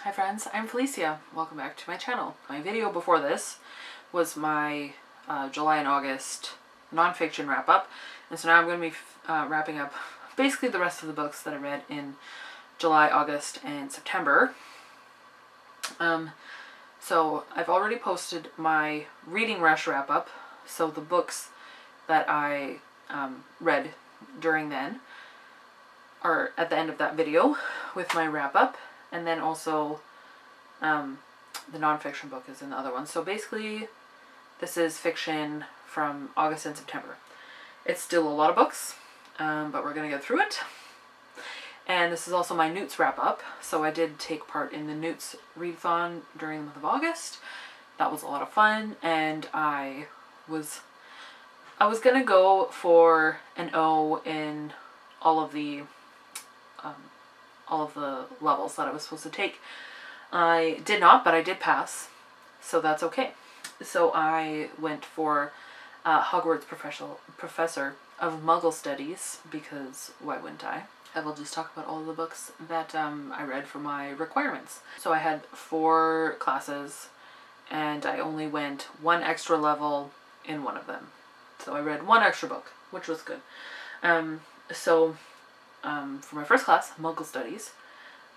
Hi friends, I'm Felicia. Welcome back to my channel. My video before this was my July and August nonfiction wrap up, and so now I'm going to be wrapping up basically the rest of the books that I read in July, August, and September. So I've already posted my reading rush wrap up, so the books that I read during then are at the end of that video with my wrap up. And then also, the nonfiction book is in the other one. So basically, this is fiction from August and September. It's still a lot of books, but we're going to get through it. And this is also my Newts wrap up. So I did take part in the Newts readathon during the month of August. That was a lot of fun, and I was going to go for an O in all of the levels that I was supposed to take. I did not, but I did pass, so that's okay. So I went for Hogwarts Professor of Muggle Studies, because why wouldn't I? I will just talk about all of the books that I read for my requirements. So I had 4 classes, and I only went 1 extra level in one of them. So I read 1 extra book, which was good. For my first class, Muggle Studies,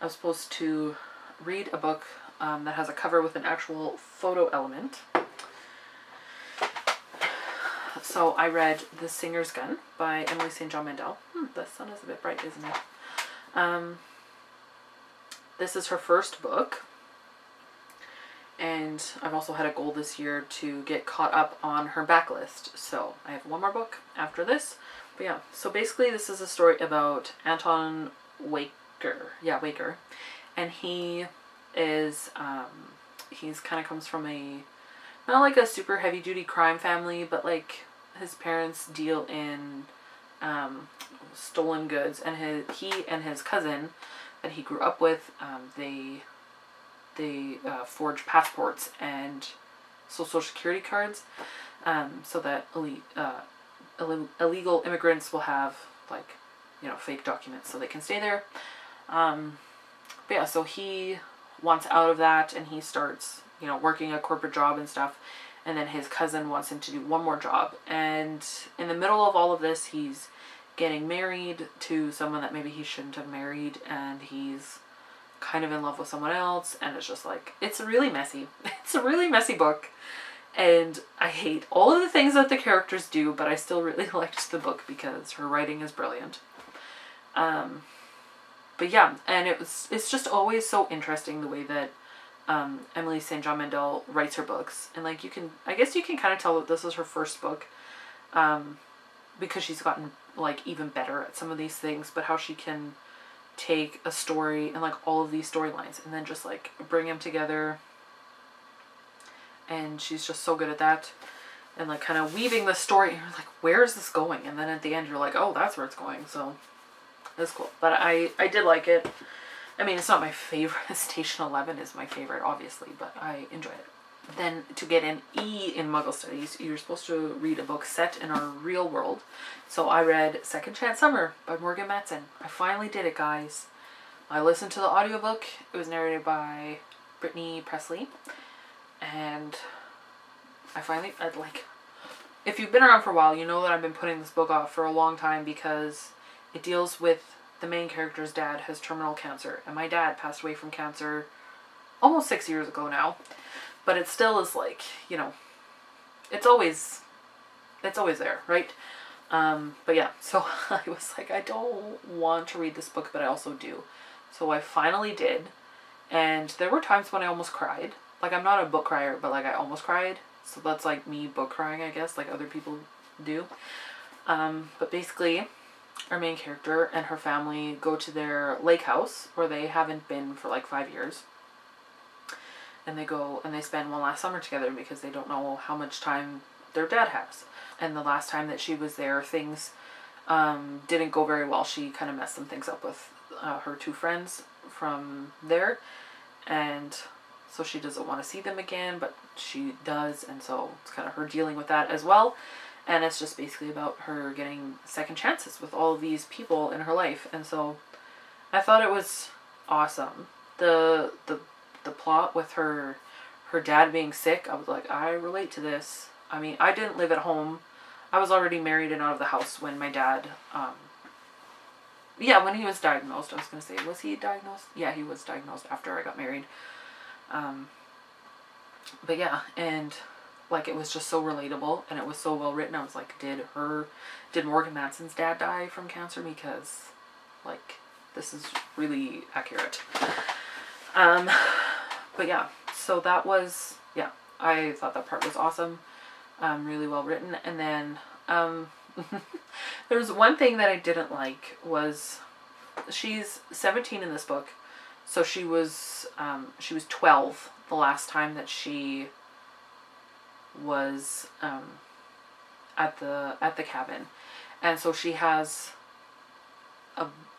I was supposed to read a book that has a cover with an actual photo element. So I read The Singer's Gun by Emily St. John Mandel. The sun is a bit bright, isn't it? This is her first book. And I've also had a goal this year to get caught up on her backlist. So I have 1 more book after this. But yeah, so basically this is a story about Anton Waker. Yeah, Waker. And he is, he's kind of comes from not like a super heavy duty crime family, but like his parents deal in stolen goods. And he and his cousin that he grew up with, they forge passports and social security cards, so that illegal immigrants will have, like, fake documents so they can stay there. But yeah, so he wants out of that, and he starts, working a corporate job and stuff. And then his cousin wants him to do 1 more job. And in the middle of all of this, he's getting married to someone that maybe he shouldn't have married, and he's kind of in love with someone else, and it's just like, it's really messy. It's a really messy book. And I hate all of the things that the characters do, but I still really liked the book because her writing is brilliant. But yeah, and it's just always so interesting the way that Emily St. John Mandel writes her books. And like, I guess you can kind of tell that this is her first book, because she's gotten like even better at some of these things, but how she can take a story and like all of these storylines and then just like bring them together. And she's just so good at that, and like kind of weaving the story. And you're like, where is this going? And then at the end you're like, oh, that's where it's going. So it's cool. But I did like it. I mean, it's not my favorite. Station 11 is my favorite, obviously, but I enjoyed it. Then to get an E in Muggle Studies, you're supposed to read a book set in our real world. So I read Second Chance Summer by Morgan Matson. I finally did it, guys. I listened to the audiobook. It was narrated by Brittany Presley. And I'd like, if you've been around for a while, you know that I've been putting this book off for a long time because it deals with the main character's dad has terminal cancer. And my dad passed away from cancer almost 6 years ago now. But it still is like, it's always there, right? But yeah, so I was like, I don't want to read this book, but I also do. So I finally did. And there were times when I almost cried. Like, I'm not a book crier, but like I almost cried. So that's like me book crying, I guess, like other people do. But basically, our main character and her family go to their lake house where they haven't been for like 5 years. And they go and they spend one last summer together because they don't know how much time their dad has. And the last time that she was there, things didn't go very well. She kind of messed some things up with her 2 friends from there. And so she doesn't want to see them again, but she does. And so it's kind of her dealing with that as well. And it's just basically about her getting second chances with all of these people in her life. And so I thought it was awesome. The plot with her dad being sick, I was like, I relate to this. I mean, I didn't live at home. I was already married and out of the house when my dad, when he was diagnosed. I was going to say, was he diagnosed? Yeah, he was diagnosed after I got married. But yeah, and like it was just so relatable and it was so well written. I was like, did Morgan Manson's dad die from cancer? Because like this is really accurate. But yeah, so that was, yeah, I thought that part was awesome. Really well written. And then there was one thing that I didn't like was she's 17 in this book. So she was 12 the last time that she was at the cabin. And so she has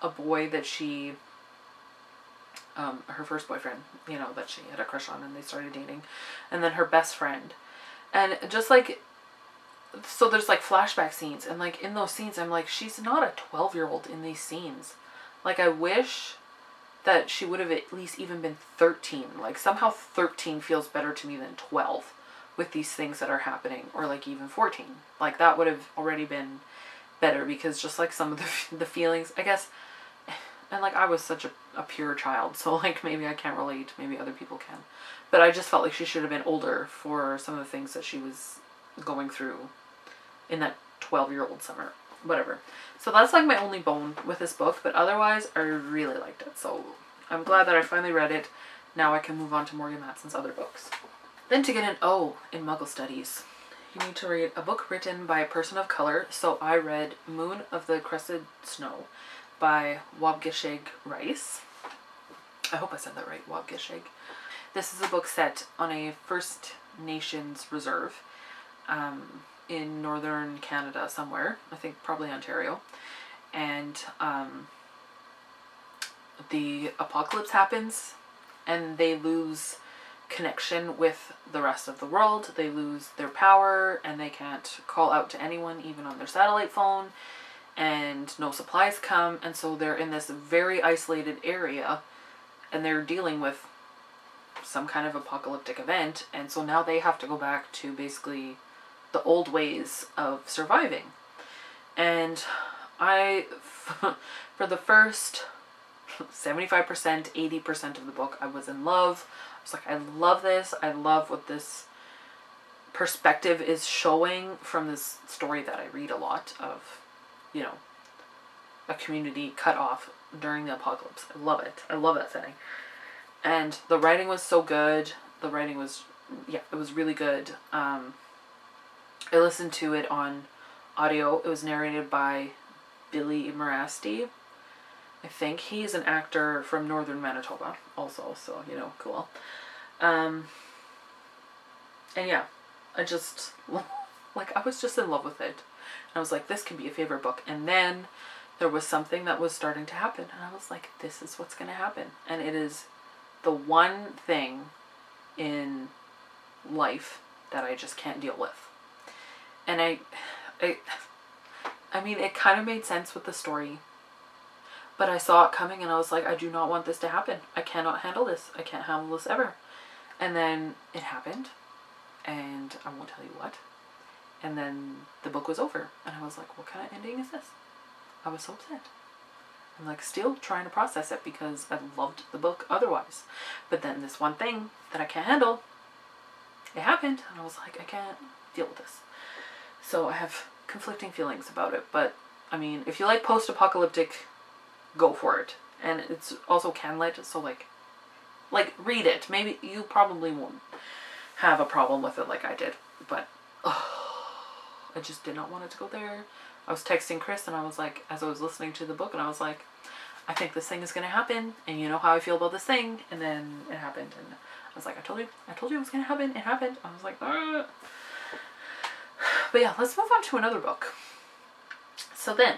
a boy that she her first boyfriend, you know, that she had a crush on and they started dating, and then her best friend. And just like, so there's like flashback scenes, and like in those scenes I'm like, she's not a 12-year-old in these scenes. Like I wish that she would have at least even been 13. Like somehow 13 feels better to me than 12 with these things that are happening, or like even 14. Like that would have already been better, because just like some of the feelings, I guess, and like I was such a pure child, so like maybe I can't relate, maybe other people can, but I just felt like she should have been older for some of the things that she was going through in that 12-year-old summer, whatever. So that's like my only bone with this book, but otherwise I really liked it. So I'm glad that I finally read it. Now I can move on to Morgan Matson's other books. Then to get an O in Muggle Studies, you need to read a book written by a person of color. So I read Moon of the Crested Snow by Wabgishig Rice. I hope I said that right, Wabgishig. This is a book set on a First Nations reserve in northern Canada somewhere. I think probably Ontario. And the apocalypse happens and they lose connection with the rest of the world. They lose their power and they can't call out to anyone, even on their satellite phone, and no supplies come, and so they're in this very isolated area and they're dealing with some kind of apocalyptic event, and so now they have to go back to basically the old ways of surviving. And I, for the first 75%, 80% of the book, I was in love. I was like, I love this. I love what this perspective is showing from this story that I read a lot of, you know, a community cut off during the apocalypse. I love it. I love that setting. And the writing was so good. The writing was, yeah, it was really good. I listened to it on audio. It was narrated by Billy Morasti. I think he's an actor from northern Manitoba also, so, you know, cool. And yeah, I just, like, I was just in love with it. And I was like, this can be a favorite book. And then there was something that was starting to happen, and I was like, this is what's going to happen. And it is the one thing in life that I just can't deal with. And I mean, it kind of made sense with the story, but I saw it coming and I was like, I do not want this to happen. I cannot handle this. I can't handle this ever. And then it happened, and I won't tell you what. And then the book was over, and I was like, what kind of ending is this? I was so upset. I'm like still trying to process it because I loved the book otherwise. But then this one thing that I can't handle, it happened, and I was like, I can't deal with this. So I have conflicting feelings about it. But I mean, if you like post-apocalyptic, go for it. And it's also Canlit, so like read it. Maybe you probably won't have a problem with it like I did, but I just did not want it to go there. I was texting Chris and I was like, as I was listening to the book, and I was like, I think this thing is going to happen, and you know how I feel about this thing. And then it happened, and I was like, I told you it was going to happen. It happened. I was like, Argh. But yeah, let's move on to another book. So then,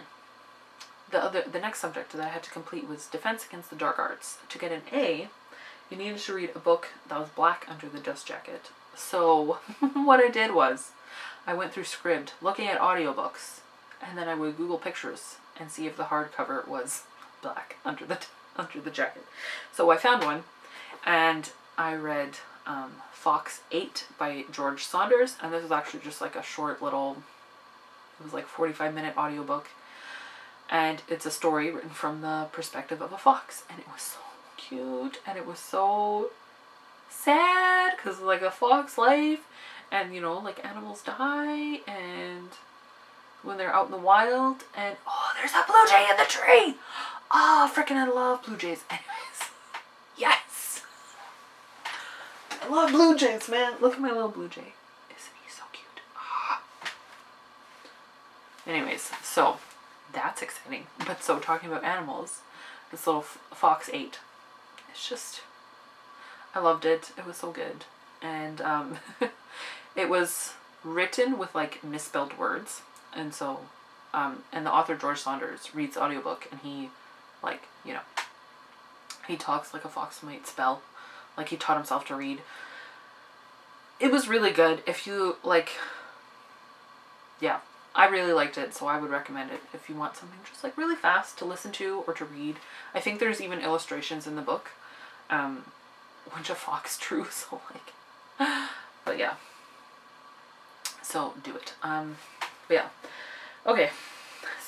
the next subject that I had to complete was Defense Against the Dark Arts. To get an A, you needed to read a book that was black under the dust jacket. So what I did was, I went through Scribd looking at audiobooks, and then I would Google pictures and see if the hardcover was black under the jacket. So I found one, and I read Fox 8 by George Saunders, and this was actually just like a short little, it was like 45-minute audiobook, and it's a story written from the perspective of a fox, and it was so cute, and it was so sad, because like a fox life, and you know, like animals die, and when they're out in the wild, and oh, there's a blue jay in the tree! Oh, freaking I love blue jays. Anyways, yes! I love blue jays, man. Look at my little blue jay. Isn't he so cute? Ah. Anyways, so that's exciting. But so talking about animals, this little Fox 8, it's just, I loved it. It was so good. And it was written with like misspelled words. And so, and the author George Saunders reads the audiobook, and he, like, you know, he talks like a fox might spell. Like he taught himself to read. It was really good. If you, like, yeah, I really liked it, so I would recommend it if you want something just like really fast to listen to or to read. I think there's even illustrations in the book, which a fox drew, so like, but yeah. So do it. But yeah. Okay.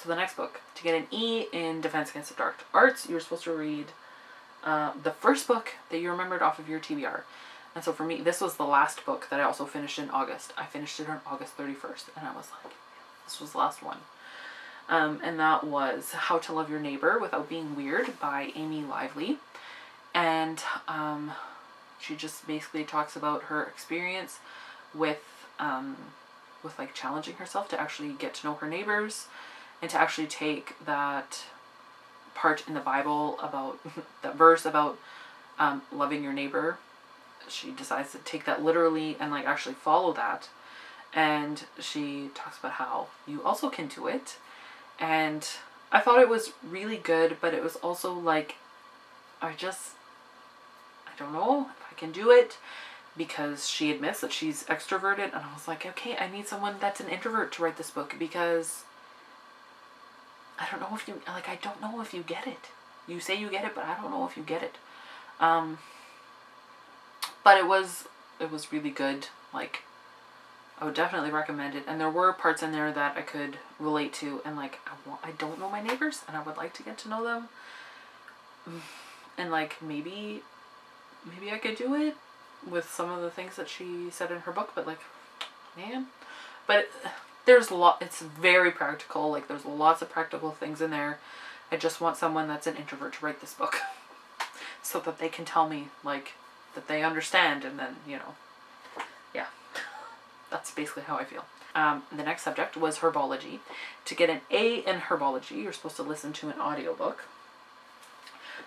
So the next book, to get an E in Defense Against the Dark Arts, you're supposed to read the first book that you remembered off of your TBR. And so for me, this was the last book that I also finished in August. I finished it on August 31st, and I was like, this was the last one. And that was How to Love Your Neighbor Without Being Weird by Amy Lively. And she just basically talks about her experience with like challenging herself to actually get to know her neighbors, and to actually take that part in the Bible about that verse about loving your neighbor. She decides to take that literally and like actually follow that. And she talks about how you also can do it. And I thought it was really good, but it was also like, I don't know if I can do it, because she admits that she's extroverted, and I was like, okay, I need someone that's an introvert to write this book, because I don't know if you, like, I don't know if you get it. You say you get it, but I don't know if you get it. But it was really good. Like, I would definitely recommend it. And there were parts in there that I could relate to, and like, I don't know my neighbors, and I would like to get to know them. And like, maybe I could do it with some of the things that she said in her book, but like, man. But there's a lot, it's very practical, like there's lots of practical things in there. I just want someone that's an introvert to write this book, so that they can tell me, like, that they understand, and then, you know, yeah. That's basically how I feel. The next subject was herbology. To get an A in herbology, you're supposed to listen to an audiobook.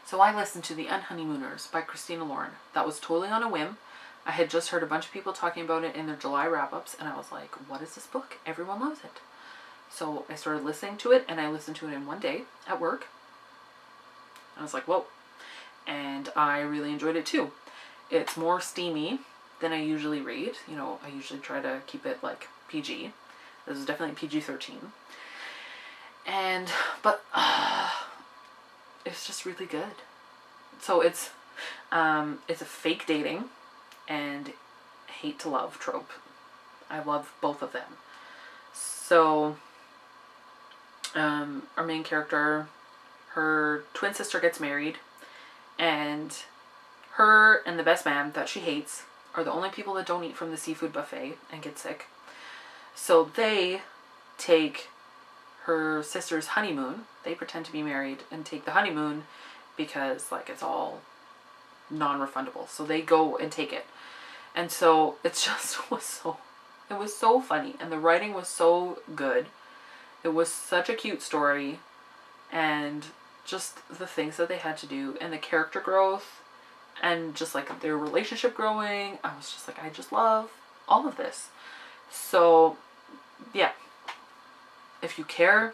So I listened to The Unhoneymooners by Christina Lauren. That was totally on a whim. I had just heard a bunch of people talking about it in their July wrap-ups, and I was like, what is this book? Everyone loves it. So I started listening to it, and I listened to it in one day at work. I was like, whoa. And I really enjoyed it too. It's more steamy than I usually read. You know, I usually try to keep it like PG. This is definitely PG-13. But it's just really good. So it's a fake dating and hate to love trope. I love both of them. So our main character, her twin sister gets married, and her and the best man that she hates are the only people that don't eat from the seafood buffet and get sick. So they take her sister's honeymoon. They pretend to be married and take the honeymoon because, like, it's all non-refundable. So they go and take it. And so it just was so funny. And the writing was so good. It was such a cute story. And just the things that they had to do, and the character growth, and just like their relationship growing. I was just like, I just love all of this. So yeah, if you care,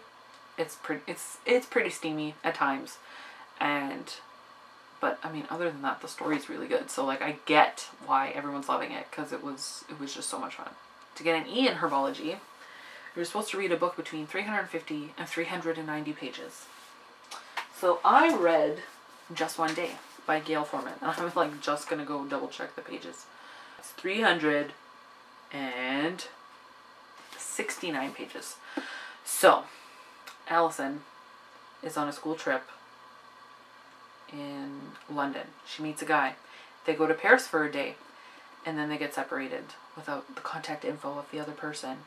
it's pretty steamy at times, but I mean, other than that, the story's really good. So like, I get why everyone's loving it, because it was just so much fun. To get an E in herbology, you're supposed to read a book between 350 and 390 pages. So I read Just One Day by Gayle Forman. And I'm like just gonna go double check the pages. It's 369 pages. So Allison is on a school trip in London. She meets a guy. They go to Paris for a day, and then they get separated without the contact info of the other person.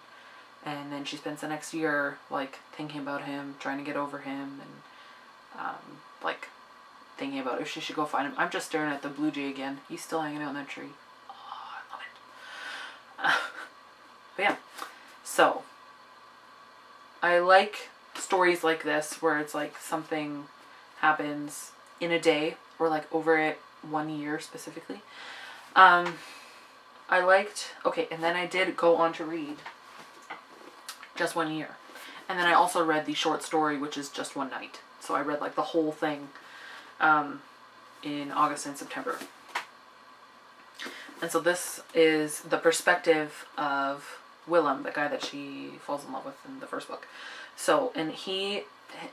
And then she spends the next year like thinking about him, trying to get over him, and like thinking about if she should go find him. I'm just staring at the blue jay again. He's still hanging out in that tree. Oh, I love it. But yeah, so I like stories like this where it's like something happens in a day or like over it 1 year specifically. I liked, okay, and then I did go on to read Just 1 Year. And then I also read the short story, which is Just One Night. So I read like the whole thing in August and September. And so this is the perspective of Willem, the guy that she falls in love with in the first book. So, and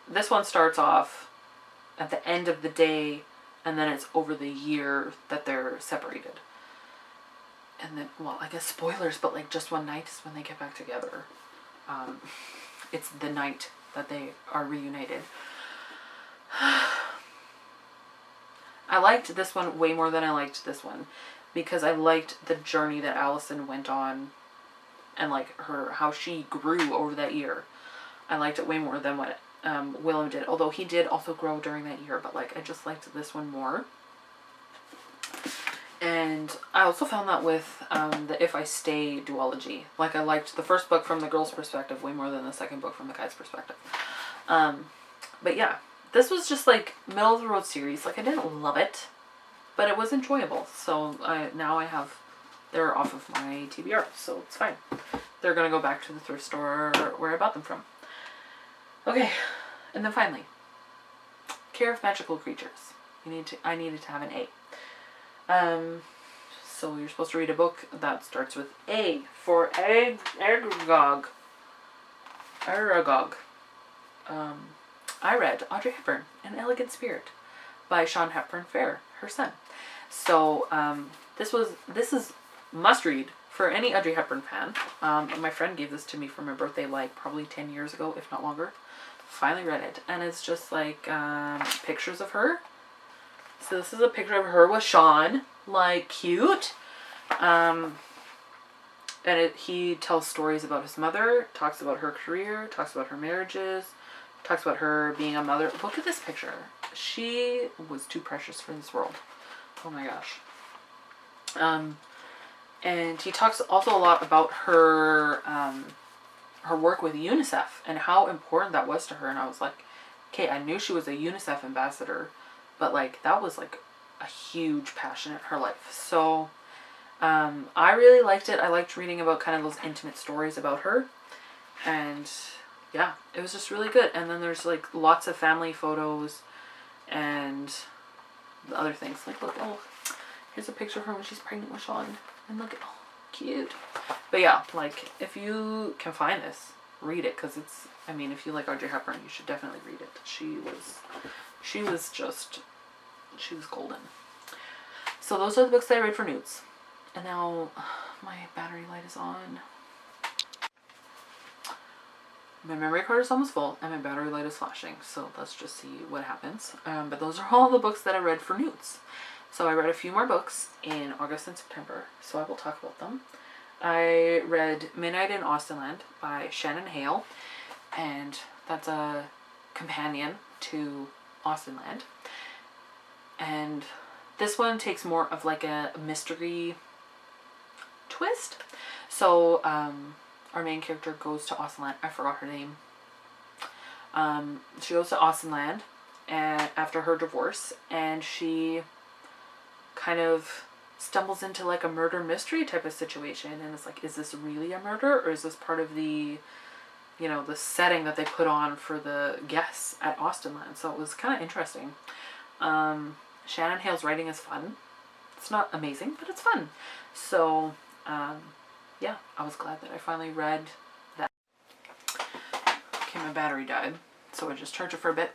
this one starts off at the end of the day, and then it's over the year that they're separated. And then, well, I guess spoilers, but like Just One Night is when they get back together. It's the night that they are reunited. I liked this one way more than I liked this one, because I liked the journey that Allison went on and like how she grew over that year. I liked it way more than what Willem did, although he did also grow during that year, but like I just liked this one more. And I also found that with the If I Stay duology. Like I liked the first book from the girl's perspective way more than the second book from the guy's perspective. But yeah, this was just like middle of the road series. Like I didn't love it, but it was enjoyable. So they're off of my TBR, so it's fine. They're gonna go back to the thrift store where I bought them from. Okay, and then finally, Care of Magical Creatures. I needed to have an A. So you're supposed to read a book that starts with A for Aragog. I read Audrey Hepburn, An Elegant Spirit by Hepburn Ferrer, her son. So this is must read for any Audrey Hepburn fan. My friend gave this to me for my birthday like probably 10 years ago, if not longer. Finally read it, and it's just like pictures of her. So this is a picture of her with Sean, like cute. And he tells stories about his mother, talks about her career, talks about her marriages, talks about her being a mother. Look at this picture. She was too precious for this world. Oh my gosh. And he talks also a lot about her her work with UNICEF and how important that was to her. And I was like, okay, I knew she was a UNICEF ambassador, but like that was like a huge passion in her life. So I really liked it. I liked reading about kind of those intimate stories about her, and yeah, it was just really good. And then there's like lots of family photos and the other things. Like look, oh, here's a picture of her when she's pregnant with Sean, and look at, oh, cute. But yeah, like if you can find this, read it, because it's, I mean, if you like Audrey Hepburn, you should definitely read it. She was golden. So those are the books that I read for Newts. And now my battery light is on. My memory card is almost full and my battery light is flashing. So let's just see what happens. But those are all the books that I read for Newts. So I read a few more books in August and September, so I will talk about them. I read Midnight in Austenland by Shannon and Hale, and that's a companion to Austenland. And this one takes more of like a mystery twist. So our main character goes to Austenland. I forgot her name. She goes to Austenland and after her divorce, and she kind of stumbles into like a murder mystery type of situation, and it's like, is this really a murder, or is this part of the, you know, the setting that they put on for the guests at Austenland? So it was kind of interesting. Shannon Hale's writing is fun. It's not amazing, but it's fun. So yeah, I was glad that I finally read that. Okay, my battery died, so I just charged it for a bit.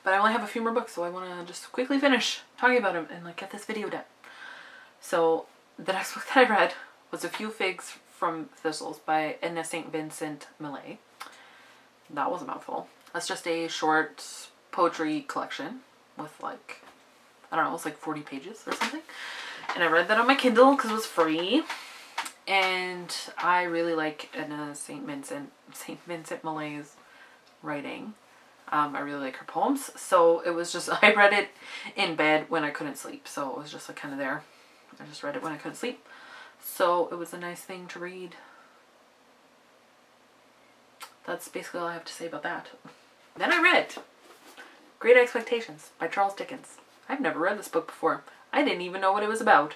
But I only have a few more books, so I want to just quickly finish talking about them and like get this video done. So the next book that I read was A Few Figs from Thistles by Edna St. Vincent Millay. That was a mouthful. That's just a short poetry collection with like, I don't know, it was like 40 pages or something. And I read that on my Kindle because it was free. And I really like Edna St. Vincent Millay's writing. I really like her poems. So it was just, I read it in bed when I couldn't sleep. So it was just like kind of there. I just read it when I couldn't sleep. So it was a nice thing to read. That's basically all I have to say about that. Then I read Great Expectations by Charles Dickens. I've never read this book before. I didn't even know what it was about.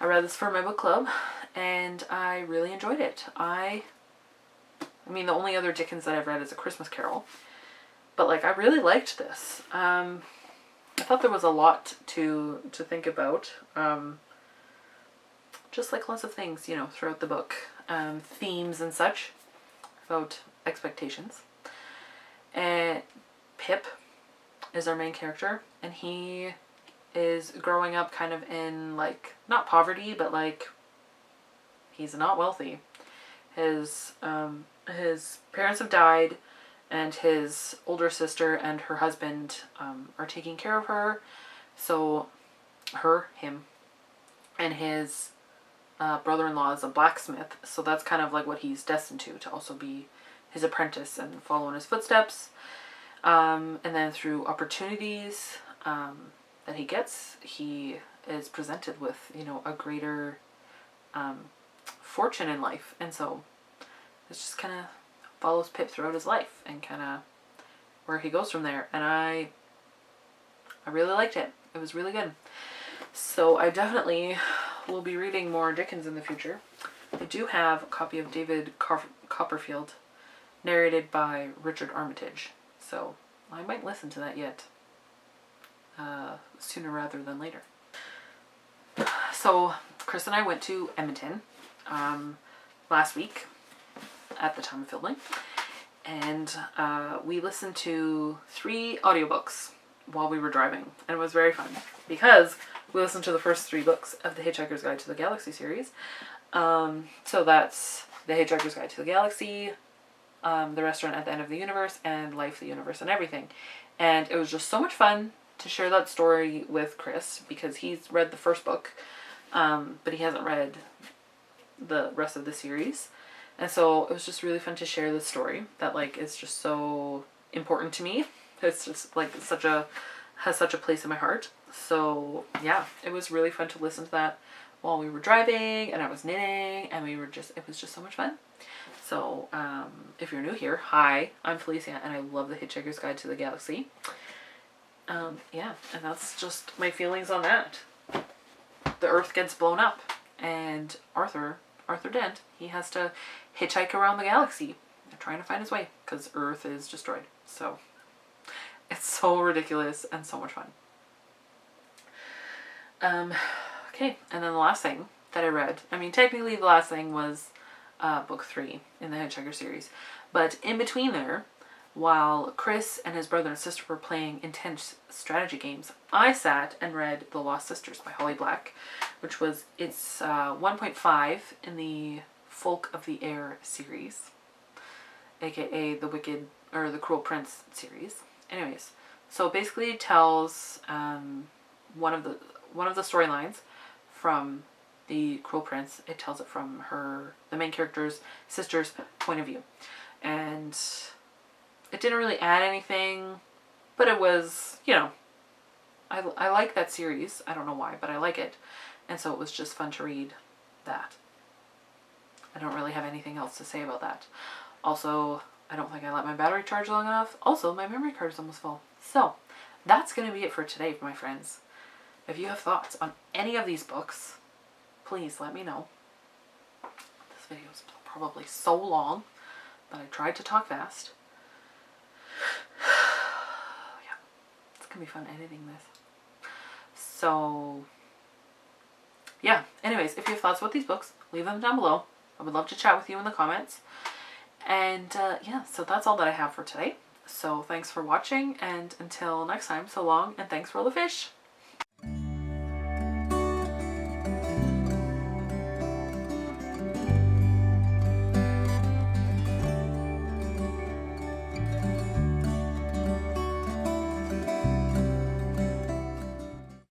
I read this for my book club and I really enjoyed it. I mean, the only other Dickens that I've read is A Christmas Carol. But like, I really liked this. I thought there was a lot to think about. Just like lots of things, you know, throughout the book. Themes and such about expectations. And Pip is our main character. And he is growing up kind of in like, not poverty, but like, he's not wealthy. His parents have died. And his older sister and her husband are taking care of her. So him. And his brother-in-law is a blacksmith. So that's kind of like what he's destined to also be his apprentice and follow in his footsteps. And then through opportunities that he gets, he is presented with, you know, a greater fortune in life. And so it's just kind of follows Pip throughout his life and kind of where he goes from there. And I really liked it. It was really good. So I definitely will be reading more Dickens in the future. I do have a copy of David Copperfield, narrated by Richard Armitage. So I might listen to that yet. Sooner rather than later. So Chris and I went to Edmonton last week at the time of filming, and we listened to 3 audiobooks while we were driving, and it was very fun because we listened to the first 3 books of the Hitchhiker's Guide to the Galaxy series. So that's The Hitchhiker's Guide to the Galaxy, The Restaurant at the End of the Universe, and Life, the Universe, and Everything. And it was just so much fun to share that story with Chris because he's read the first book, but he hasn't read the rest of the series. And so it was just really fun to share this story that like is just so important to me. It's just like has such a place in my heart. So yeah, it was really fun to listen to that while we were driving and I was knitting and it was just so much fun. So if you're new here, hi, I'm Felicia and I love The Hitchhiker's Guide to the Galaxy. Yeah, and that's just my feelings on that. The Earth gets blown up and Arthur Dent, he has to hitchhike around the galaxy trying to find his way because Earth is destroyed. So it's so ridiculous and so much fun. Okay, and then the last thing that I read, I mean technically the last thing was book 3 in the Hitchhiker series, but in between there, while Chris and his brother and sister were playing intense strategy games, I sat and read The Lost Sisters by Holly Black, which was its 1.5 in the Folk of the Air series, aka the Wicked or the Cruel Prince series. Anyways, so basically it tells one of the storylines from the Cruel Prince. It tells it from the main character's sister's point of view, and it didn't really add anything, but it was, you know, I like that series. I don't know why, but I like it. And so it was just fun to read that. I don't really have anything else to say about that. Also, I don't think I let my battery charge long enough. Also, my memory card is almost full. So, that's going to be it for today, my friends. If you have thoughts on any of these books, please let me know. This video is probably so long, but I tried to talk fast. Yeah, it's going to be fun editing this. So, yeah. Anyways, if you have thoughts about these books, leave them down below. I would love to chat with you in the comments. And yeah, so that's all that I have for today. So thanks for watching, and until next time, so long, and thanks for all the fish.